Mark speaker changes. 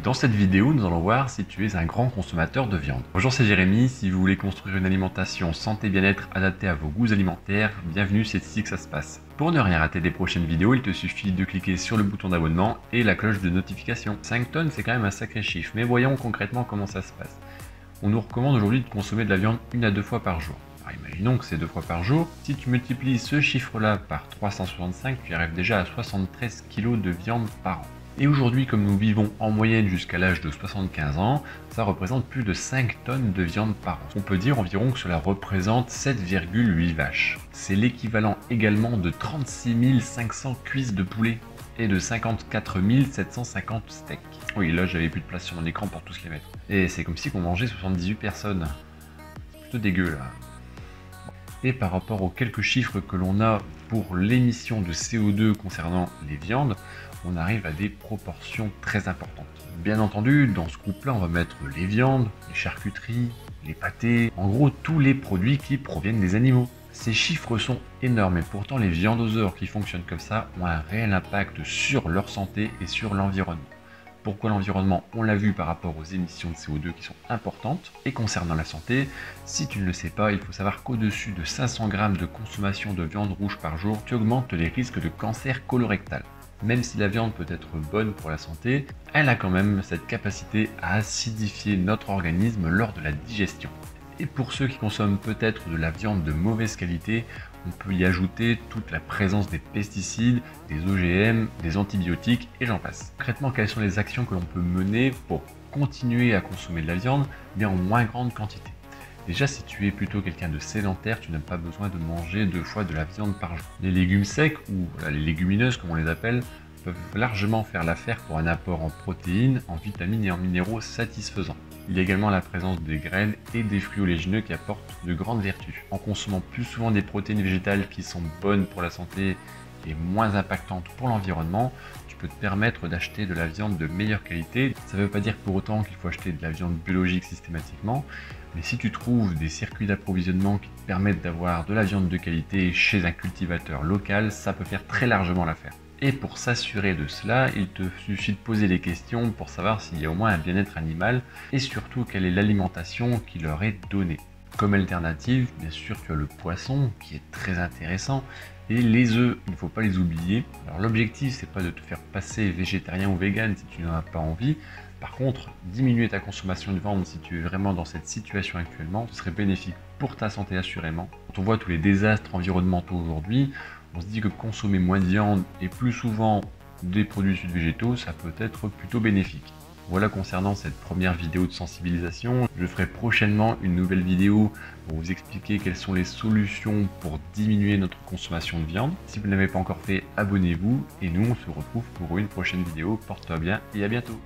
Speaker 1: Dans cette vidéo, nous allons voir si tu es un grand consommateur de viande. Bonjour, c'est Jérémy. Si vous voulez construire une alimentation santé bien-être adaptée à vos goûts alimentaires, bienvenue, c'est ici que ça se passe. Pour ne rien rater des prochaines vidéos, il te suffit de cliquer sur le bouton d'abonnement et la cloche de notification. 5 tonnes, c'est quand même un sacré chiffre, mais voyons concrètement comment ça se passe. On nous recommande aujourd'hui de consommer de la viande 1 à 2 fois par jour. Alors imaginons que c'est 2 fois par jour. Si tu multiplies ce chiffre-là par 365, tu arrives déjà à 73 kg de viande par an. Et aujourd'hui, comme nous vivons en moyenne jusqu'à l'âge de 75 ans, ça représente plus de 5 tonnes de viande par an. On peut dire environ que cela représente 7,8 vaches. C'est l'équivalent également de 36 500 cuisses de poulet et de 54 750 steaks. Oui, là j'avais plus de place sur mon écran pour tous les mettre. Et c'est comme si on mangeait 78 personnes. C'est plutôt dégueu là. Et par rapport aux quelques chiffres que l'on a pour l'émission de CO2 concernant les viandes, on arrive à des proportions très importantes. Bien entendu, dans ce groupe-là, on va mettre les viandes, les charcuteries, les pâtés, en gros tous les produits qui proviennent des animaux. Ces chiffres sont énormes et pourtant les viandoseurs qui fonctionnent comme ça ont un réel impact sur leur santé et sur l'environnement. Pourquoi l'environnement? On l'a vu par rapport aux émissions de CO2 qui sont importantes. Et concernant la santé, si tu ne le sais pas, il faut savoir qu'au-dessus de 500 g de consommation de viande rouge par jour, tu augmentes les risques de cancer colorectal. Même si la viande peut être bonne pour la santé, elle a quand même cette capacité à acidifier notre organisme lors de la digestion. Et pour ceux qui consomment peut-être de la viande de mauvaise qualité, on peut y ajouter toute la présence des pesticides, des OGM, des antibiotiques et j'en passe. Concrètement, quelles sont les actions que l'on peut mener pour continuer à consommer de la viande, mais en moins grande quantité? Déjà, si tu es plutôt quelqu'un de sédentaire, tu n'as pas besoin de manger 2 fois de la viande par jour. Les légumes secs, ou les légumineuses comme on les appelle, peuvent largement faire l'affaire pour un apport en protéines, en vitamines et en minéraux satisfaisant. Il y a également la présence des graines et des fruits oléagineux qui apportent de grandes vertus. En consommant plus souvent des protéines végétales qui sont bonnes pour la santé et moins impactantes pour l'environnement, tu peux te permettre d'acheter de la viande de meilleure qualité. Ça ne veut pas dire pour autant qu'il faut acheter de la viande biologique systématiquement, mais si tu trouves des circuits d'approvisionnement qui te permettent d'avoir de la viande de qualité chez un cultivateur local, ça peut faire très largement l'affaire. Et pour s'assurer de cela, il te suffit de poser des questions pour savoir s'il y a au moins un bien-être animal et surtout quelle est l'alimentation qui leur est donnée. Comme alternative, bien sûr, tu as le poisson qui est très intéressant et les œufs, il ne faut pas les oublier. Alors l'objectif, c'est pas de te faire passer végétarien ou vegan si tu n'en as pas envie. Par contre, diminuer ta consommation de viande si tu es vraiment dans cette situation actuellement, ce serait bénéfique pour ta santé assurément. Quand on voit tous les désastres environnementaux aujourd'hui, on se dit que consommer moins de viande et plus souvent des produits issus de végétaux, ça peut être plutôt bénéfique. Voilà concernant cette première vidéo de sensibilisation. Je ferai prochainement une nouvelle vidéo pour vous expliquer quelles sont les solutions pour diminuer notre consommation de viande. Si vous ne l'avez pas encore fait, abonnez-vous et nous on se retrouve pour une prochaine vidéo. Porte-toi bien et à bientôt.